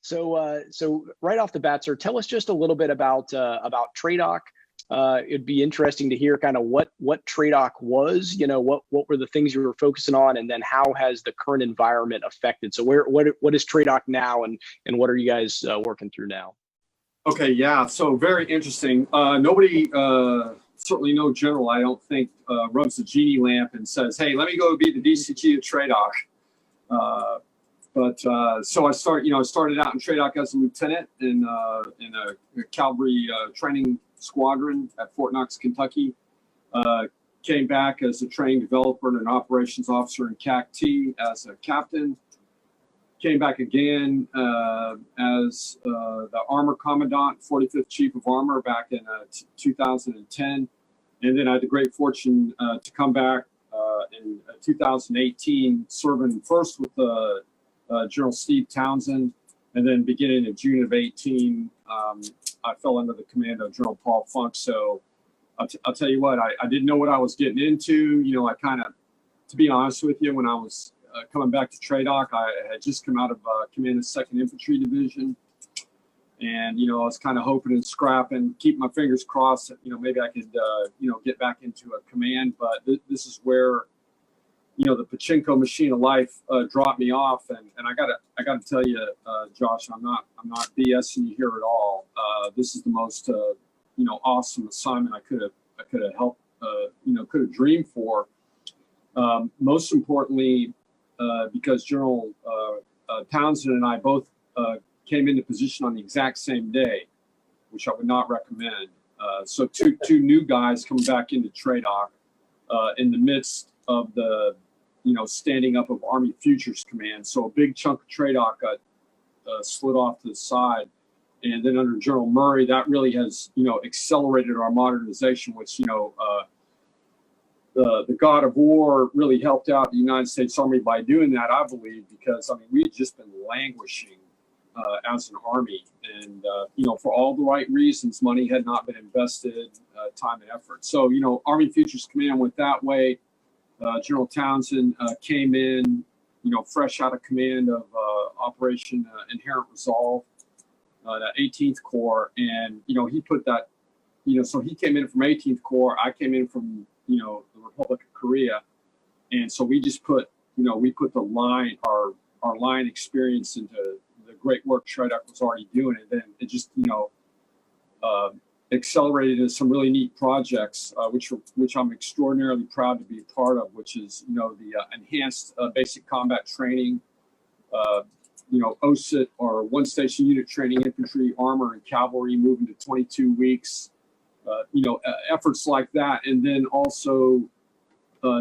So right off the bat, sir, tell us just a little bit about TRADOC. It'd be interesting to hear kind of what TRADOC was. What were the things you were focusing on, and then how has the current environment affected? So what is TRADOC now, and what are you guys working through now? Okay, yeah. So very interesting. Nobody, certainly no general, I don't think, rubs the genie lamp and says, "Hey, let me go be the DCG at TRADOC." So I started out in TRADOC as a lieutenant in a cavalry training squadron at Fort Knox, Kentucky. Came back as a training developer and an operations officer in CAC-T as a captain. Came back again as the armor commandant, 45th Chief of Armor back in 2010. And then I had the great fortune to come back in 2018, serving first with General Steve Townsend, and then beginning in June of 18, I fell under the command of General Paul Funk. So I'll tell you what, I didn't know what I was getting into. I kind of, to be honest with you, when I was coming back to TRADOC, I had just come out of command of 2nd Infantry Division. And, I was kind of hoping and scrapping, keep my fingers crossed that, maybe I could, get back into a command. But this is where, the pachinko machine of life dropped me off. And I gotta tell you, Josh, I'm not BSing you here at all. This is the most, awesome assignment I could have helped, could have dreamed for. Most importantly, because General Townsend and I both came into position on the exact same day, which I would not recommend. So two new guys coming back into TRADOC in the midst of the standing up of Army Futures Command. So a big chunk of TRADOC got slid off to the side. And then under General Murray, that really has accelerated our modernization, which the God of War really helped out the United States Army by doing that, I believe, because we had just been languishing as an army, and for all the right reasons. Money had not been invested, time and effort. So Army Futures Command went that way. General Townsend came in, fresh out of command of Operation Inherent Resolve, that 18th Corps, and he put that, so he came in from 18th Corps. I came in from the Republic of Korea, and so we just put we put the line, our line experience into the great work TRADOC was already doing, and then it just accelerated into some really neat projects, which I'm extraordinarily proud to be a part of, which is the enhanced basic combat training, OSIT, or one station unit training, infantry, armor, and cavalry, moving to 22 weeks. Efforts like that, and then also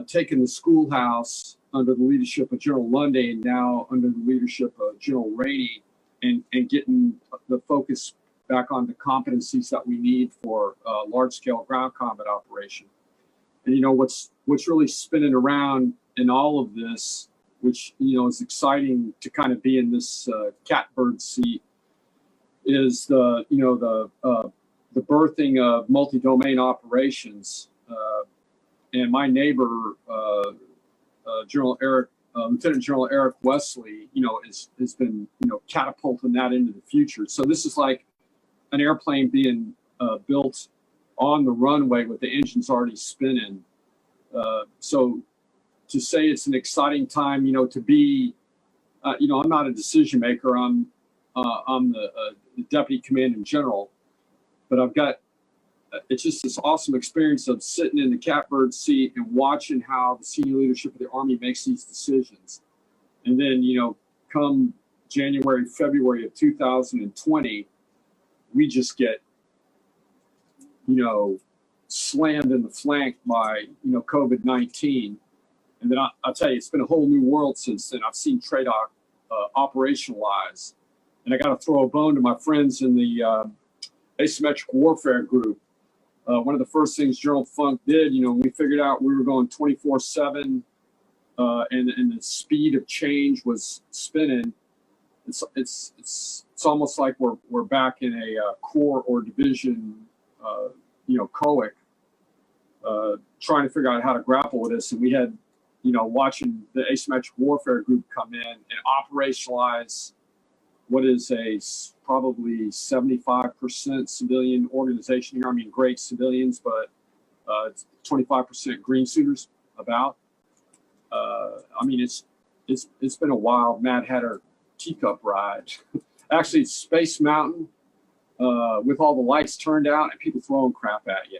taking the schoolhouse under the leadership of General Lundy, and now under the leadership of General Rainey, and getting the focus back on the competencies that we need for large-scale ground combat operation. And what's really spinning around in all of this, which is exciting to kind of be in this catbird seat, is the birthing of multi-domain operations. And my neighbor, Lieutenant General Eric Wesley, has been, catapulting that into the future. So this is like an airplane being built on the runway with the engines already spinning. So to say it's an exciting time, to be, I'm not a decision maker. I'm the deputy commanding general. But I've got, it's just this awesome experience of sitting in the catbird seat and watching how the senior leadership of the Army makes these decisions. And then, come January, February of 2020, we just get, slammed in the flank by, COVID-19. And then I'll tell you, it's been a whole new world since then. I've seen TRADOC operationalize. And I got to throw a bone to my friends in the asymmetric warfare group. One of the first things General Funk did, we figured out we were going 24/7, and the speed of change was spinning. It's almost like we're back in a corps or division, COIC, trying to figure out how to grapple with this. And we had, watching the asymmetric warfare group come in and operationalize what is probably 75% civilian organization here. I mean, great civilians, but 25% green suiters about. I mean, it's been a wild Mad Hatter teacup ride. Actually, it's Space Mountain with all the lights turned out and people throwing crap at you.